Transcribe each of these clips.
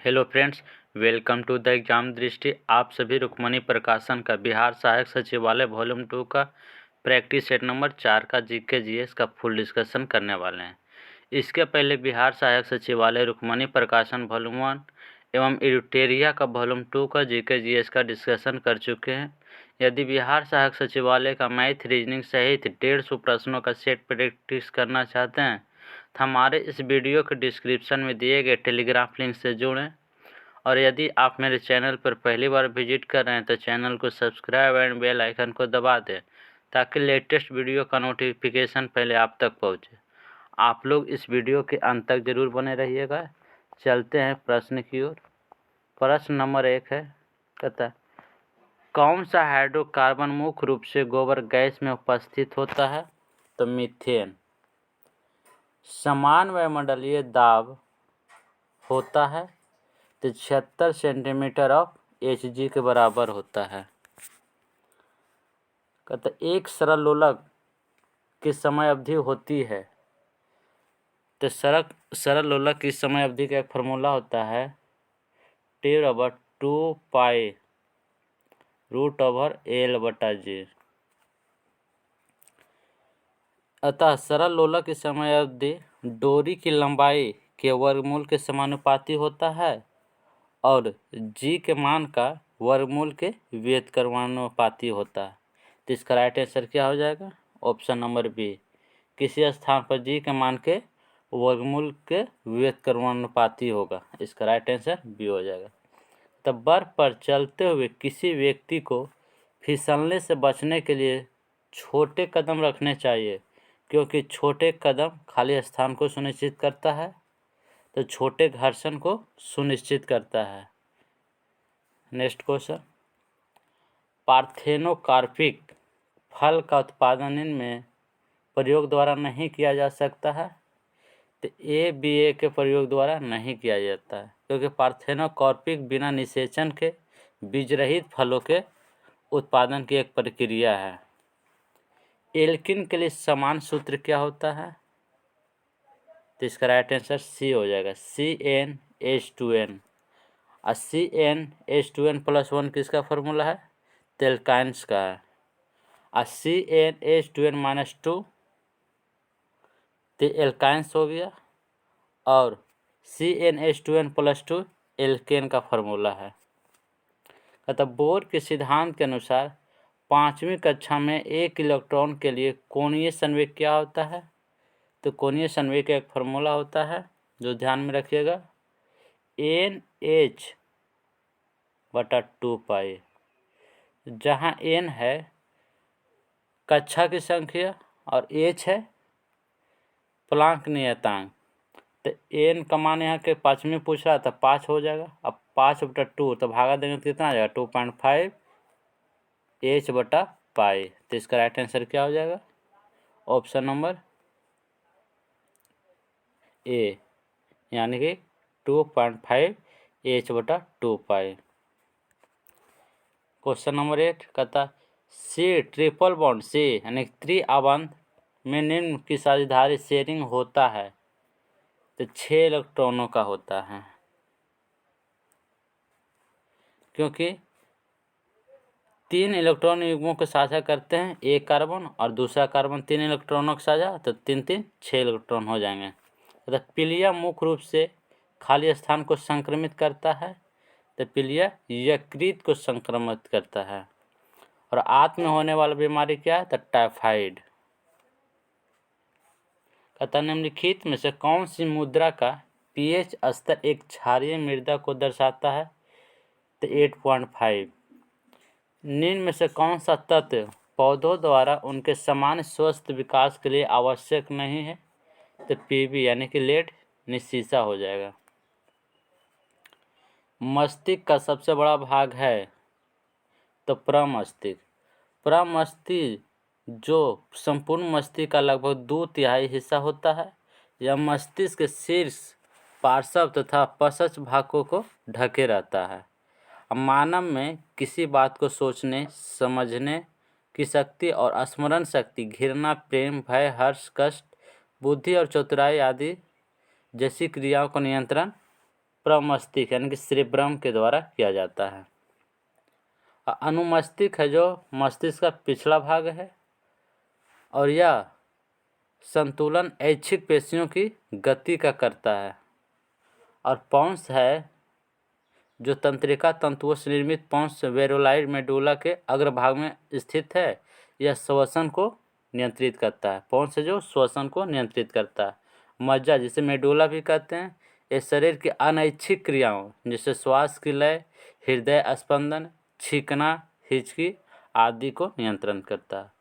Hello friends, welcome to the exam Drishti. आप सभी रुक्मणी प्रकाशन का बिहार सहायक सचिवालय वॉल्यूम 2 का प्रैक्टिस सेट नंबर 4 का जीके जीएस का फुल डिस्कशन करने वाले हैं। इसके पहले बिहार सहायक सचिवालय रुक्मणी प्रकाशन वॉल्यूम 1 एवं एडिटोरिया का वॉल्यूम 2 का जीके जीएस का डिस्कशन कर चुके हैं। यदि बिहार सहायक सचिवालय का मैथ रीजनिंग सहित 150 प्रश्नों का सेट प्रैक्टिस करना चाहते हैं तो हमारे इस वीडियो के डिस्क्रिप्शन में दिए गए टेलीग्राम लिंक से जुड़ें। और यदि आप मेरे चैनल पर पहली बार विजिट कर रहे हैं तो चैनल को सब्सक्राइब एंड बेल आइकन को दबा दें ताकि लेटेस्ट वीडियो का नोटिफिकेशन पहले आप तक पहुंचे। आप लोग इस वीडियो के अंत तक जरूर बने रहिएगा। चलते हैं प्रश्न की ओर। प्रश्न नंबर 1 है, कहता है कौन सा हाइड्रोकार्बन मुख्य रूप से गोबर गैस में उपस्थित होता है? तो मीथेन। समान वायुमंडलीय दाब होता है तो 76 सेंटीमीटर ऑफ Hg के बराबर होता है। कहता एक सरल लोलक की समय अवधि होती है तो सरल लोलक की समय अवधि का एक फार्मूला होता है T/2 पाई √L/G। अतः सरल लोलक की समय अवधि डोरी की लंबाई के वर्गमूल के समानुपाती होता है और G के मान का वर्गमूल के व्युत्क्रमानुपाती होता है। तो इसका राइट आंसर क्या हो जाएगा? Option number B. किसी स्थान पर G के मान के वर्गमूल के व्युत्क्रमानुपाती होगा। इसका राइट आंसर बी हो जाएगा। तब बर्फ पर चलते हुए किसी व्यक्ति को फिसलने से बचने के लिए छोटे कदम रखने चाहिए क्योंकि छोटे कदम खाली स्थान को सुनिश्चित करता है तो छोटे घर्षण को सुनिश्चित करता है। नेक्स्ट क्वेश्चन, पार्थेनोकार्पिक फल का उत्पादन इनमें प्रयोग द्वारा नहीं किया जा सकता है तो A के प्रयोग द्वारा नहीं किया जाता है क्योंकि पार्थेनोकार्पिक बिना निषेचन के बीज रहित फलों के उत्पादन की एक प्रक्रिया है। एल्किन के लिए समान सूत्र क्या होता है? तो इसका राइट आंसर सी हो जाएगा, CnH2n। और CnH2n+1 किसका फॉर्मूला है? तो एल्काइंस का है। और CnH2n-2 तो एल्काइंस हो गया और CnH2n+2 एल्केन का फॉर्मूला है। अतः बोर के सिद्धांत के अनुसार 5वीं कक्षा में एक इलेक्ट्रॉन के लिए कोणीय संवेग क्या होता है? तो कोणीय संवेग का एक फॉर्मूला होता है जो ध्यान में रखिएगा, NH/2 पाई, जहाँ n है कक्षा की संख्या और h है प्लांक नियतांक। तो n का मान यहाँ के 5 में पूछ रहा था, 5 हो जाएगा। अब 5/2 तो भागा देंगे तो कितना आ जाएगा? 2.5 h/पाई। तो इसका राइट आंसर क्या हो जाएगा? ऑप्शन नंबर ए, यानी कि 2.5 h/2 पाई। क्वेश्चन नंबर 8 कहता सी ट्रिपल बॉन्ड सी यानी त्रिआबंध में निम्न की साझेदारी शेयरिंग होता है तो 6 इलेक्ट्रॉनों का होता है क्योंकि 3 इलेक्ट्रॉन युग्मों को साझा करते हैं, एक कार्बन और दूसरा कार्बन 3 इलेक्ट्रॉनों को साझा तो 3 6 इलेक्ट्रॉन हो जाएंगे। तो पीलिया मुख्य रूप से खाली स्थान को संक्रमित करता है तो पीलिया यकृत को संक्रमित करता है। और आंत में होने वाला बीमारी क्या है? तो टाइफाइड। कहता निम्नलिखित में से कौन सी मुद्रा का pH स्तर एक क्षारीय मृदा को दर्शाता है? तो 8.5। निम्न में से कौन सा तत्व पौधों द्वारा उनके समान स्वस्थ विकास के लिए आवश्यक नहीं है? तो Pb यानी कि लेड निशीशा हो जाएगा। मस्तिष्क का सबसे बड़ा भाग है तो प्रमस्तिष्क। प्रमस्तिष्क जो संपूर्ण मस्तिष्क का लगभग 2/3 हिस्सा होता है। यह मस्तिष्क के शीर्ष पार्श्व तथा पश्च भागों को ढके रहता है। मानव में किसी बात को सोचने समझने की शक्ति और स्मरण शक्ति, घृणा, प्रेम, भय, हर्ष, कष्ट, बुद्धि और चतुराई आदि जैसी क्रियाओं को नियंत्रण प्रमस्तिष्क यानी कि सेरेब्रम के द्वारा किया जाता है। अनुमस्तिष्क है जो मस्तिष्क का पिछला भाग है और यह संतुलन ऐच्छिक पेशियों की गति का करता है। और पॉन्स है जो तंत्रिका तंतुओं से निर्मित पॉन्स वेरुलाइड मेडुला के अग्रभाग में स्थित है। यह श्वसन को नियंत्रित करता है। पॉन्स है जो श्वसन को नियंत्रित करता है। मज्जा जिसे मेडुला भी कहते हैं, ये शरीर की अनैच्छिक क्रियाओं जैसे श्वास की लय, हृदय स्पंदन, छींकना, हिचकी आदि को नियंत्रण करता है।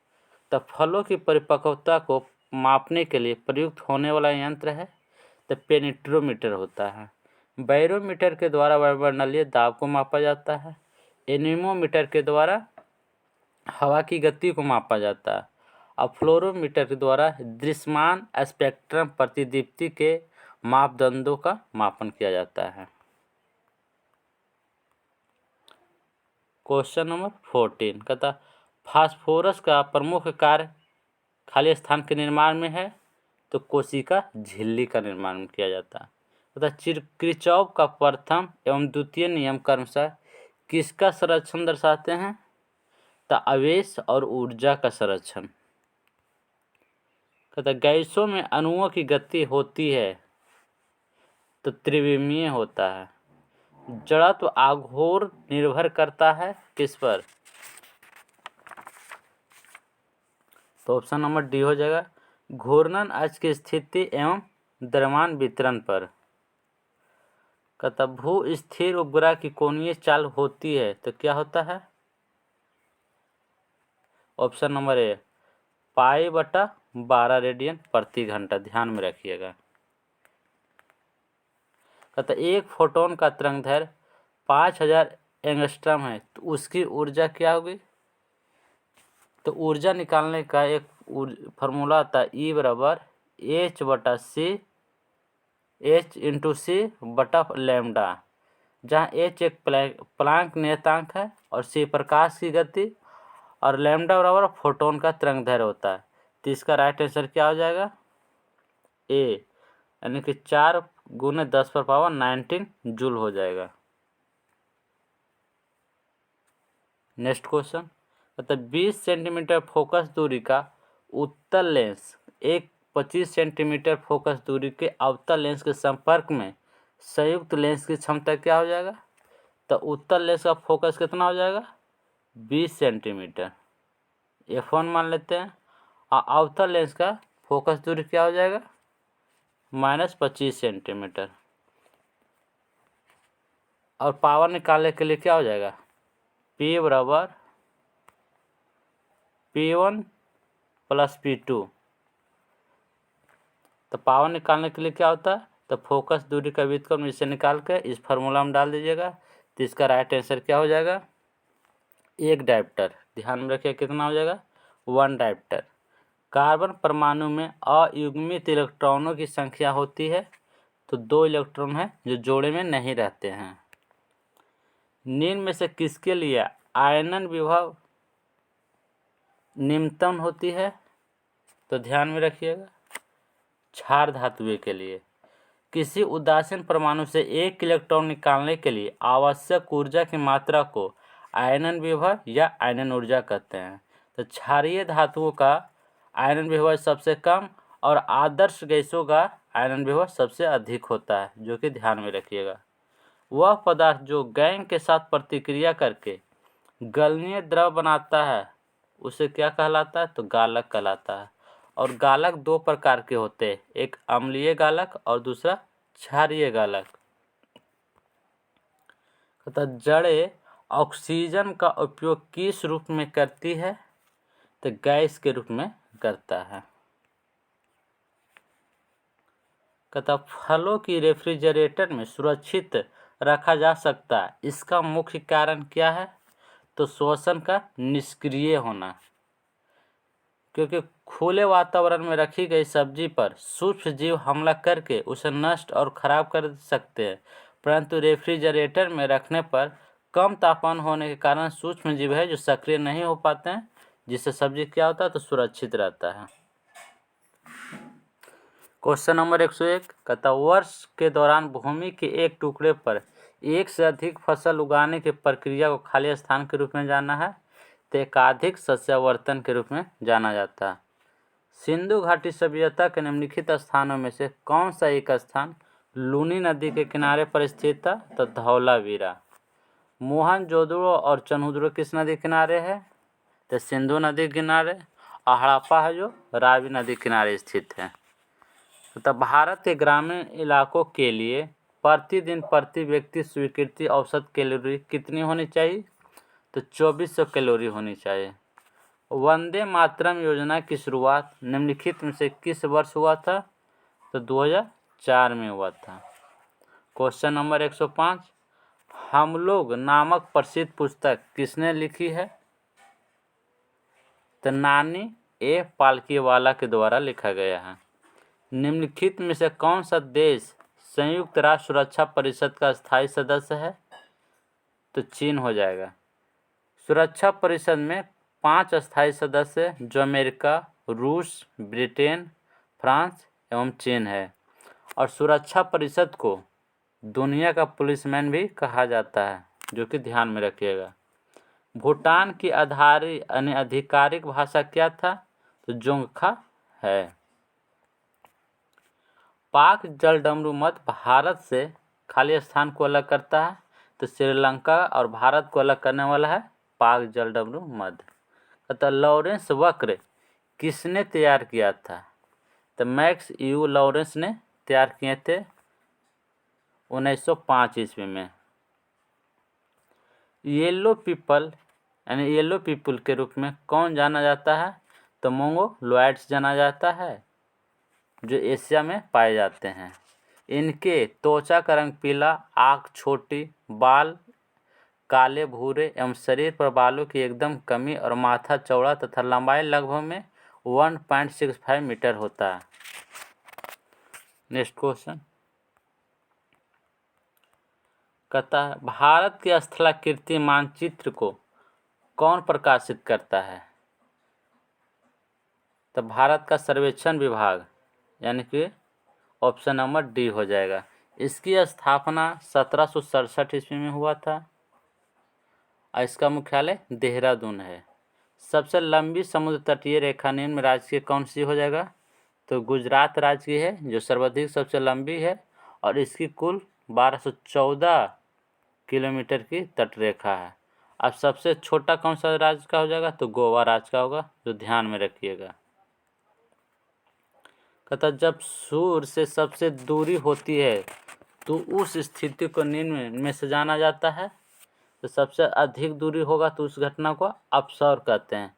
तब फलों की परिपक्वता को मापने के लिए प्रयुक्त होने वाला यंत्र है तो पेनिट्रोमीटर होता है। बैरोमीटर के द्वारा वायुमंडलीय दाब को मापा जाता है। एनीमोमीटर के द्वारा हवा की गति को मापा जाता है और फ्लोरोमीटर के द्वारा दृश्यमान स्पेक्ट्रम प्रतिदीप्ति के मापदंडों का मापन किया जाता है। क्वेश्चन नंबर 14 कहता फास्फोरस का प्रमुख कार्य खाली स्थान के निर्माण में है तो कोशिका झिल्ली का निर्माण किया जाता है। तथा किरचॉफ का प्रथम एवं द्वितीय नियम क्रमशः किसका संरक्षण दर्शाते हैं? तो आवेश और ऊर्जा का संरक्षण। कहता गैसों में अणुओं की गति होती है तो त्रिविमीय होता है। जड़त्व आघूर्ण निर्भर करता है किस पर? तो ऑप्शन नंबर डी हो जाएगा, घूर्णन अक्ष की स्थिति एवं द्रव्यमान वितरण पर। कहता भू स्थिर उपग्रह की कोणीय चाल होती है तो क्या होता है? ऑप्शन नंबर ए π/12 रेडियन प्रति घंटा। ध्यान में रखिएगा। कहता एक फोटोन का तरंगदैर्घ्य 5000 एंगस्ट्रॉम है तो उसकी ऊर्जा क्या होगी? तो ऊर्जा निकालने का एक फार्मूला आता है E बराबर H/c/λ, जहाँ H एक प्लैंक नियतांक है और c प्रकाश की गति और लैम्डा बराबर फोटोन का तरंगदैर्घ्य होता है। तो इसका राइट आंसर क्या हो जाएगा? ए यानी कि 4 × 10⁻19 जूल हो जाएगा। नेक्स्ट क्वेश्चन मतलब 20 सेंटीमीटर फोकस दूरी का उत्तल लेंस एक 25 सेंटीमीटर फोकस दूरी के अवतल लेंस के संपर्क में संयुक्त लेंस की क्षमता क्या हो जाएगा? तो उत्तल लेंस का फोकस कितना हो जाएगा? 20 सेंटीमीटर, F1 मान लेते हैं। और अवतल लेंस का फोकस दूरी क्या हो जाएगा? -25 सेंटीमीटर। और पावर निकालने के लिए क्या हो जाएगा? P बराबर P1 + P2। तो पावर निकालने के लिए क्या होता है? तो फोकस दूरी का व्युत्क्रम इसे निकाल के इस फार्मूला में डाल दीजिएगा। तो इसका राइट आंसर क्या हो जाएगा? एक डायप्टर। ध्यान में रखिए कितना हो जाएगा? 1 डायप्टर। कार्बन परमाणु में अयुग्मित इलेक्ट्रॉनों की संख्या होती है तो 2 इलेक्ट्रॉन है जो जोड़े में नहीं रहते हैं। निम्न में से किसके लिए आयनन विभव निम्नतम होती है? तो ध्यान में रखिएगा, क्षार धातुएं के लिए। किसी उदासीन परमाणु से एक इलेक्ट्रॉन निकालने के लिए आवश्यक ऊर्जा की मात्रा को आयनन विभव या आयनन ऊर्जा कहते हैं। तो क्षारीय धातुओं का आयनन विभव सबसे कम और आदर्श गैसों का आयनन विभव सबसे अधिक होता है, जो कि ध्यान में रखिएगा। वह पदार्थ जो गैंग के साथ प्रतिक्रिया करके गलनीय द्रव बनाता है उसे क्या कहलाता है? तो गालक कहलाता है। और गालक 2 प्रकार के होते हैं, एक अम्लीय गालक और दूसरा क्षारीय गालक। तथा जड़ें ऑक्सीजन का उपयोग किस रूप में करती है? तो गैस के रूप में करता है। कहता फलों की रेफ्रिजरेटर में सुरक्षित रखा जा सकता है, इसका मुख्य कारण क्या है? तो श्वसन का निष्क्रिय होना। क्योंकि खुले वातावरण में रखी गई सब्जी पर सूक्ष्म जीव हमला करके उसे नष्ट और खराब कर सकते हैं, परंतु रेफ्रिजरेटर में रखने पर कम तापमान होने के कारण सूक्ष्म जीव है जो सक्रिय नहीं हो पाते हैं, जिससे सब्जी क्या होता है? तो सुरक्षित रहता है। क्वेश्चन नंबर 101 कहता वर्ष के दौरान भूमि के एक टुकड़े पर एक से अधिक फसल उगाने की प्रक्रिया को खाली स्थान के रूप में जाना है तो एकाधिक सस्यावर्तन के रूप में जाना जाता है। सिंधु घाटी सभ्यता के निम्नलिखित स्थानों में से कौन सा एक स्थान लूनी नदी के किनारे पर स्थित था? तो धौलावीरा। मोहनजोदड़ो और चनहुदड़ो किस नदी किनारे है? तो सिंधु नदी किनारे। और हड़प्पा है जो रावी नदी किनारे स्थित है। तो भारत के ग्रामीण इलाकों के लिए प्रतिदिन प्रति व्यक्ति स्वीकृति औसत कैलोरी कितनी होनी चाहिए? तो 2400 कैलोरी होनी चाहिए। वंदे मातरम योजना की शुरुआत निम्नलिखित में से किस वर्ष हुआ था? तो 2004 में हुआ था। क्वेश्चन नंबर 105 हम लोग नामक प्रसिद्ध पुस्तक किसने लिखी है? तो नानी ए पालकीवाला के द्वारा लिखा गया है। निम्नलिखित में से कौन सा देश संयुक्त राष्ट्र सुरक्षा परिषद का स्थायी सदस्य है? तो चीन हो जाएगा। सुरक्षा परिषद में 5 स्थायी सदस्य जो अमेरिका, रूस, ब्रिटेन, फ्रांस एवं चीन है। और सुरक्षा परिषद को दुनिया का पुलिसमैन भी कहा जाता है, जो कि ध्यान में रखिएगा। भूटान की आधिकारिक भाषा क्या था? तो जोंगखा है। पाक जलडमरू मध भारत से खाली स्थान को अलग करता है तो श्रीलंका और भारत को अलग करने वाला है पाक जलडमरू मध। तो लॉरेंस वक्र किसने तैयार किया था? तो मैक्स यू लॉरेंस ने तैयार किए थे 1905 ईस्वी में। येलो पीपल यानी येलो पीपल के रूप में कौन जाना जाता है? तो मोंगोलॉयड्स जाना जाता है, जो एशिया में पाए जाते हैं। इनके त्वचा का रंग पीला, आँख छोटी, बाल काले भूरे एवं शरीर पर बालों की एकदम कमी और माथा चौड़ा तथा लंबाई लगभग में 1.65 मीटर होता है। नेक्स्ट क्वेश्चन कहता है भारत के स्थलाकृति मानचित्र को कौन प्रकाशित करता है? तो भारत का सर्वेक्षण विभाग यानी कि ऑप्शन नंबर डी हो जाएगा। इसकी स्थापना 1767 ईस्वी में हुआ था और इसका मुख्यालय देहरादून है। सबसे लंबी समुद्र तटीय रेखा निम्न राज्य की कौन सी हो जाएगा? तो गुजरात राज्य की है, जो सर्वाधिक सबसे लंबी है और इसकी कुल 1214 किलोमीटर की तटरेखा है। अब सबसे छोटा कौन सा राज्य का हो जाएगा? तो गोवा राज्य का होगा, जो ध्यान में रखिएगा। कहता जब सूर्य से सबसे दूरी होती है तो उस स्थिति को निम्न में से जाना जाता है। तो सबसे अधिक दूरी होगा तो उस घटना को अपसौर कहते हैं।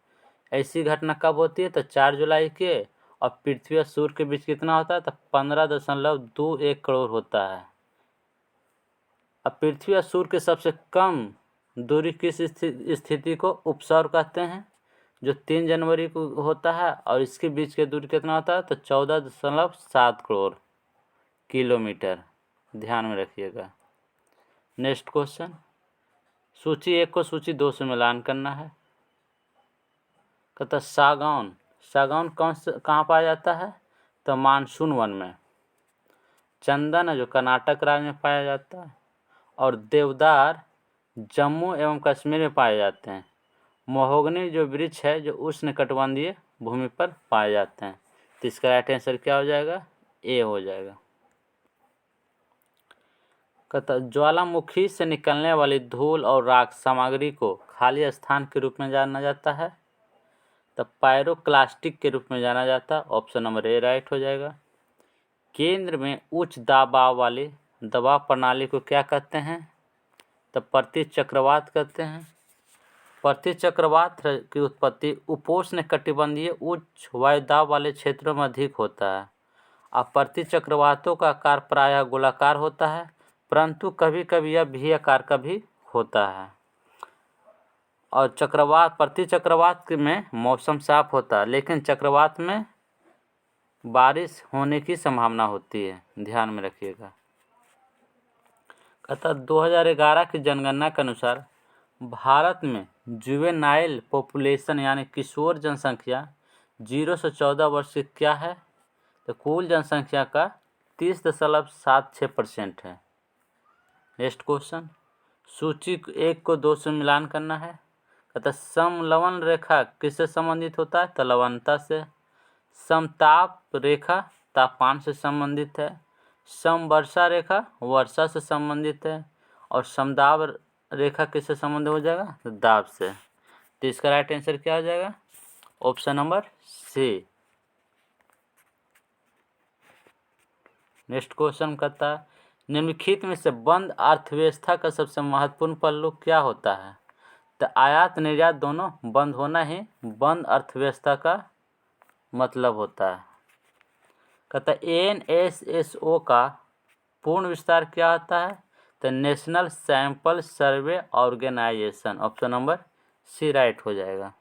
ऐसी घटना कब होती है? तो 4 जुलाई के। और पृथ्वी और सूर्य के बीच कितना होता है? तो 15.21 करोड़ होता है। अब पृथ्वी और सूर्य के सबसे कम दूरी किस स्थिति को उपसौर कहते हैं? जो 3 जनवरी को होता है और इसके बीच की दूरी कितना होता है? तो 14.7 करोड़ किलोमीटर। ध्यान में रखिएगा। नेक्स्ट क्वेश्चन सूची 1 को सूची 2 से मिलान करना है। कहता सागौन कहाँ पाया जाता है? तो मानसून वन में। चंदन है जो कर्नाटक राज्य में पाया जाता है और देवदार जम्मू एवं कश्मीर में पाए जाते हैं। महोगनी जो वृक्ष है जो उष्णकटिबंधीय भूमि पर पाए जाते हैं। तो इसका राइट आंसर क्या हो जाएगा? ए हो जाएगा। कहता ज्वालामुखी से निकलने वाली धूल और राख सामग्री को खाली स्थान के रूप में जाना जाता है। तो पायरोक्लास्टिक के रूप में जाना जाता है। ऑप्शन नंबर ए राइट हो जाएगा। केंद्र में उच्च दबाव वाली दबाव प्रणाली को क्या कहते हैं? तो प्रति चक्रवात कहते हैं। प्रति चक्रवात की उत्पत्ति उपोष्ण कटिबंधीय उच्च वायुदाब वाले क्षेत्रों में अधिक होता है। अब प्रति चक्रवातों का आकार प्रायः गोलाकार होता है, परंतु कभी कभी यह भी आकार का भी होता है। और प्रति चक्रवात में मौसम साफ होता है, लेकिन चक्रवात में बारिश होने की संभावना होती है। ध्यान में रखिएगा। कहता 2011 की जनगणना के अनुसार भारत में जुवेनाइल पॉपुलेशन यानी किशोर जनसंख्या 0 से 14 वर्ष की क्या है? तो कुल जनसंख्या का 30.76% है। नेक्स्ट क्वेश्चन, सूची 1 को 2 से मिलान करना है। कहता है समलवन रेखा किससे संबंधित होता है? तो लवणता से। समताप रेखा तापमान से संबंधित है। समवर्षा रेखा वर्षा से संबंधित है। और समदाब रेखा किससे संबंधित हो जाएगा? तो दाब से। तो इसका राइट आंसर क्या हो जाएगा? Option number C. Next question कहता है निम्नलिखित में से बंद अर्थव्यवस्था का सबसे महत्वपूर्ण पहलू क्या होता है? तो आयात निर्यात दोनों बंद होना ही बंद अर्थव्यवस्था का मतलब होता है। कहता है NSSO का पूर्ण विस्तार क्या होता है? तो national sample survey organisation. Option number C right हो जाएगा।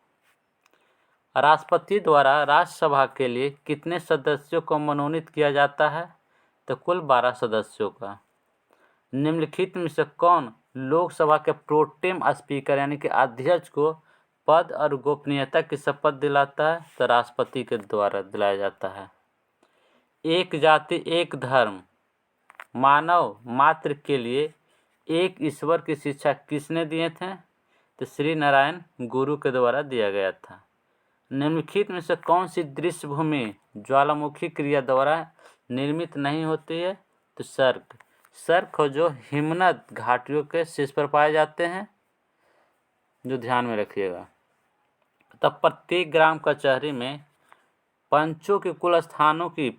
राष्ट्रपति द्वारा राज्यसभा के लिए कितने सदस्यों को मनोनीत किया जाता है? तो कुल 12 सदस्यों का। निम्नलिखित में से कौन लोकसभा के प्रोटेम स्पीकर यानी कि अध्यक्ष को पद और गोपनीयता की शपथ दिलाता है? तो राष्ट्रपति के द्वारा दिलाया जाता है। एक जाति एक धर्म मानव मात्र के लिए एक ईश्वर की शिक्षा किसने दिए थे? तो श्री नारायण गुरु के द्वारा दिया गया था। निम्नलिखित में से कौन सी दृश्य भूमि ज्वालामुखी क्रिया द्वारा निर्मित नहीं होती है? तो सर्क। सर्क हो जो हिमनद घाटियों के शीर्ष पर पाए जाते हैं, जो ध्यान में रखिएगा। तब प्रत्येक ग्राम कचहरी में पंचों के कुल स्थानों की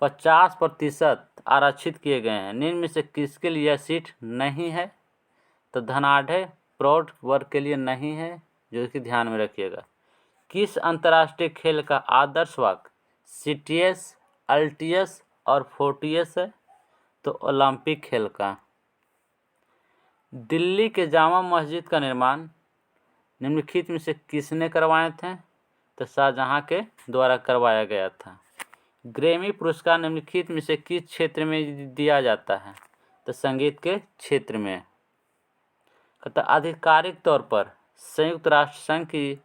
50% आरक्षित किए गए हैं। निम्न में से किसके लिए यह सीट नहीं है? तो धनाढ़ प्रौढ़ वर्ग के लिए नहीं है, जो कि ध्यान में रखिएगा। किस अंतर्राष्ट्रीय खेल का आदर्श वाक्य सीटीएस, अल्टीएस और फोर्टियस है? तो ओलंपिक खेल का। दिल्ली के जामा मस्जिद का निर्माण निम्नलिखित में से किसने करवाए थे? तो शाहजहां के द्वारा करवाया गया था। ग्रैमी पुरस्कार निम्नलिखित में से किस क्षेत्र में दिया जाता है? तो संगीत के क्षेत्र में। कहता आधिकारिक तौर पर संयुक्त राष्ट्र संघ की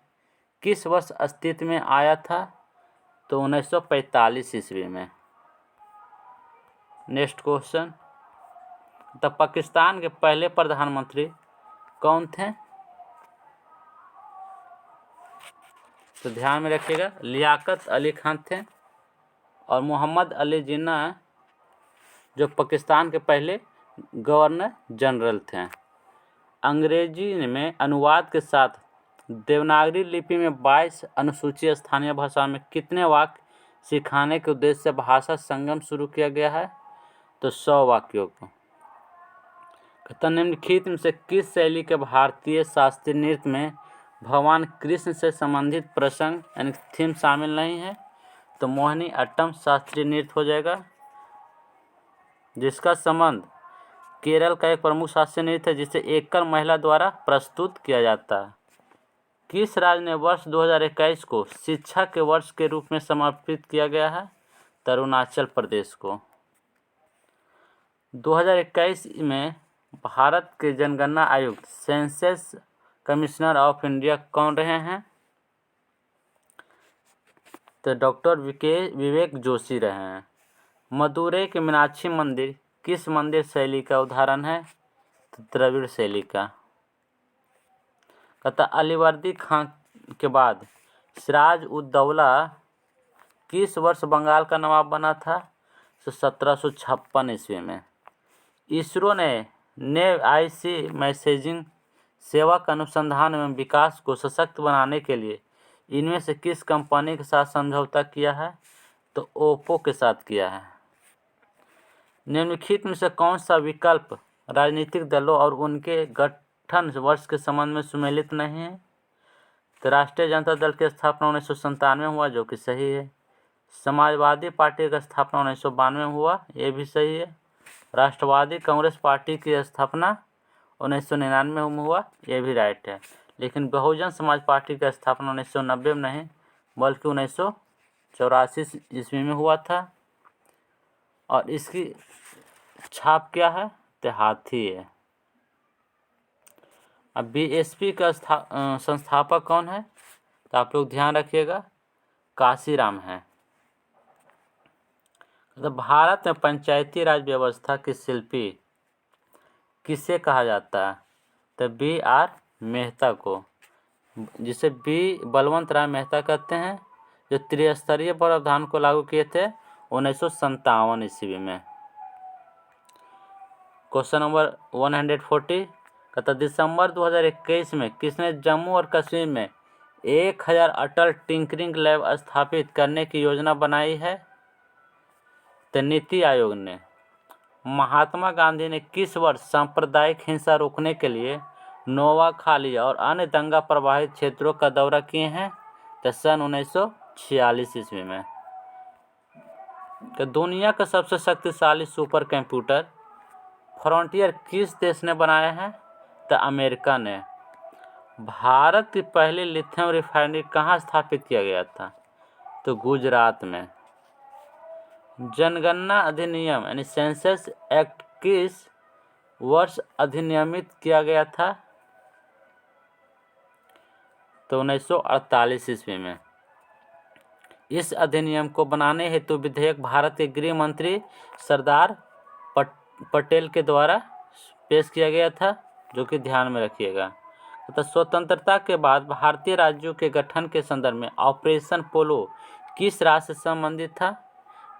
किस वर्ष अस्तित्व में आया था? तो 1945 ईस्वी में। नेक्स्ट क्वेश्चन, तब पाकिस्तान के पहले प्रधानमंत्री कौन थे? तो ध्यान में रखिएगा लियाकत अली खान थे। और मोहम्मद अली जिन्ना जो पाकिस्तान के पहले गवर्नर जनरल थे। अंग्रेजी में अनुवाद के साथ देवनागरी लिपि में 22 अनुसूचित स्थानीय भाषा में कितने वाक्य सिखाने के उद्देश्य से भाषा संगम शुरू किया गया है? तो 100 वाक्यों को। कहता निम्नलिखित में से किस शैली के भारतीय शास्त्रीय नृत्य में भगवान कृष्ण से संबंधित प्रसंग यानी थीम शामिल नहीं है? तो मोहिनी अट्टम शास्त्रीय नृत्य हो जाएगा, जिसका संबंध केरल का एक प्रमुख शास्त्रीय नृत्य है जिसे एकल महिला द्वारा प्रस्तुत किया जाता है। किस राज्य ने वर्ष 2021 को शिक्षा के वर्ष के रूप में समर्पित किया गया है? तो अरुणाचल प्रदेश को। 2021 में भारत के जनगणना आयुक्त सेंसस कमिश्नर ऑफ इंडिया कौन रहे हैं? तो डॉक्टर विवेक जोशी रहे हैं। मदुरई के मीनाक्षी मंदिर किस मंदिर शैली का उदाहरण है? तो द्रविड़ शैली का। कहता अलीवर्दी खान के बाद सिराज उद दौला किस वर्ष बंगाल का नवाब बना था? तो 1756 ईस्वी में। इसरो ने आईसी मैसेजिंग सेवा का अनुसंधान एवं विकास को सशक्त बनाने के लिए इनमें से किस कंपनी के साथ समझौता किया है? तो ओप्पो के साथ किया है। निम्नलिखित में से कौन सा विकल्प राजनीतिक दलों और उनके गठन वर्ष के संबंध में सुमेलित नहीं है? तो राष्ट्रीय जनता दल की स्थापना 1997 में हुआ, जो कि सही है। समाजवादी पार्टी का स्थापना 1992 में हुआ, ये भी सही है। राष्ट्रवादी कांग्रेस पार्टी की स्थापना 1999 में हुआ, ये भी राइट है। लेकिन बहुजन समाज पार्टी का स्थापना 1990 में नहीं बल्कि 1984 ईस्वी में हुआ था। और इसकी छाप क्या है? तो हाथी है। अब बीएसपी का संस्थापक कौन है? तो आप लोग ध्यान रखिएगा काशीराम है। तो भारत में पंचायती राज व्यवस्था की शिल्पी किसे कहा जाता है? तो B.R. मेहता को, जिसे बी बलवंत राय मेहता कहते हैं, जो त्रिस्तरीय प्रावधान को लागू किए थे 1957 ईस्वी में। क्वेश्चन नंबर 140 कहता दिसंबर 2021 में किसने जम्मू और कश्मीर में 1000 अटल टिंकरिंग लैब स्थापित करने की योजना बनाई है? तो नीति आयोग ने। महात्मा गांधी ने किस वर्ष सांप्रदायिक हिंसा रोकने के लिए नोआखाली और अन्य दंगा प्रभावित क्षेत्रों का दौरा किए हैं? तो सन 1946 ईस्वी में। तो दुनिया का सबसे शक्तिशाली सुपर कंप्यूटर फ्रंटियर किस देश ने बनाया है? तो अमेरिका ने। भारत की पहली लिथियम रिफाइनरी कहाँ स्थापित किया गया था? तो गुजरात में। जनगणना अधिनियम यानी सेंसस एक्ट किस वर्ष अधिनियमित किया गया था? तो 1948 ईस्वी में। इस अधिनियम को बनाने हेतु विधेयक भारत के गृह मंत्री सरदार पटेल के द्वारा पेश किया गया था, जो कि ध्यान में रखिएगा। तो स्वतंत्रता के बाद भारतीय राज्यों के गठन के संदर्भ में ऑपरेशन पोलो किस राज्य से संबंधित था?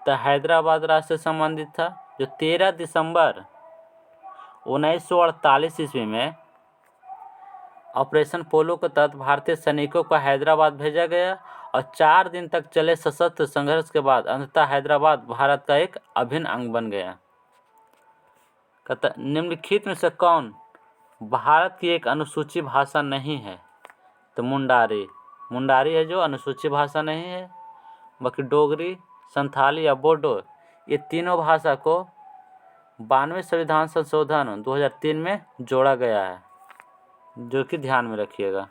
तो हैदराबाद राज्य से संबंधित था, जो 13 दिसंबर 1948 ईस्वी में ऑपरेशन पोलो के तहत भारतीय सैनिकों को हैदराबाद भेजा गया और 4 दिन तक चले सशस्त्र संघर्ष के बाद अंततः हैदराबाद भारत का एक अभिन्न अंग बन गया। कहता निम्नलिखित में से कौन भारत की एक अनुसूची भाषा नहीं है? तो मुंडारी। मुंडारी है जो अनुसूची भाषा नहीं है। बाकी डोगरी, संथाली या बोडो, ये तीनों भाषा को 92वें संविधान संशोधन 2003 में जोड़ा गया है, जो कि ध्यान में रखिएगा।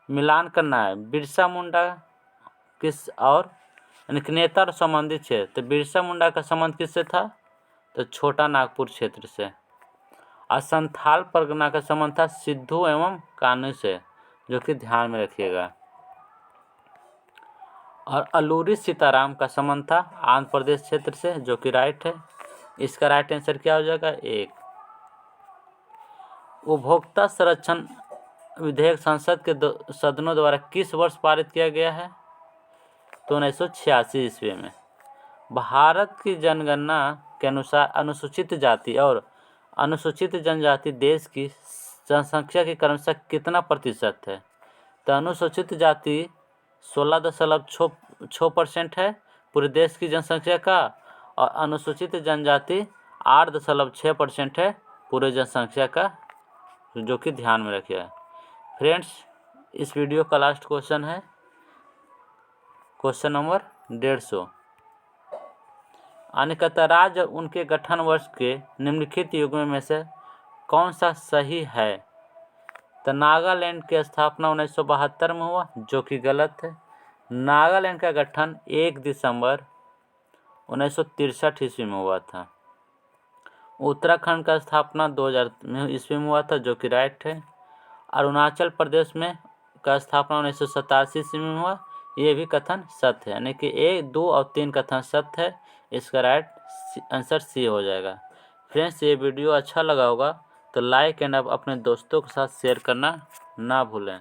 मिलान करना है बिरसा मुंडा किस और नेता और संबंधित है। तो बिरसा मुंडा का संबंध किससे था? तो छोटा नागपुर क्षेत्र से। और संथाल परगना का संबंध था सिद्धू एवं कान्हू से, जो कि ध्यान में रखिएगा। और अलूरी सीताराम का संबंध था आंध्र प्रदेश क्षेत्र से, जो कि राइट है। इसका राइट आंसर क्या हो जाएगा? 1। उपभोक्ता संरक्षण विधेयक संसद के सदनों द्वारा किस वर्ष पारित किया गया है? तो 1986 ईस्वी में। भारत की जनगणना के अनुसार अनुसूचित जाति और अनुसूचित जनजाति देश की जनसंख्या के क्रमशः कितना प्रतिशत है? तो अनुसूचित जाति 16.6% है पूरे देश की जनसंख्या का, और अनुसूचित जनजाति 8.6% है पूरे जनसंख्या का, जो कि ध्यान में रखिएगा। फ्रेंड्स, इस वीडियो का लास्ट क्वेश्चन है क्वेश्चन नंबर 150। कहता राज्य उनके गठन वर्ष के निम्नलिखित युग्म में से कौन सा सही है? तो नागालैंड की स्थापना 1972 में हुआ, जो कि गलत है। नागालैंड का गठन 1 दिसंबर 1963 ईस्वी में हुआ था। उत्तराखंड का स्थापना 2000 ईस्वी में हुआ था, जो कि राइट है। अरुणाचल प्रदेश में का स्थापना 1987 ईस्वी में हुआ, ये भी कथन सत्य है, यानी कि 1, 2 और 3 कथन सत्य है। इसका राइट आंसर सी हो जाएगा। फ्रेंड्स, ये वीडियो अच्छा लगा होगा तो लाइक एंड अपने दोस्तों के साथ शेयर करना ना भूलें।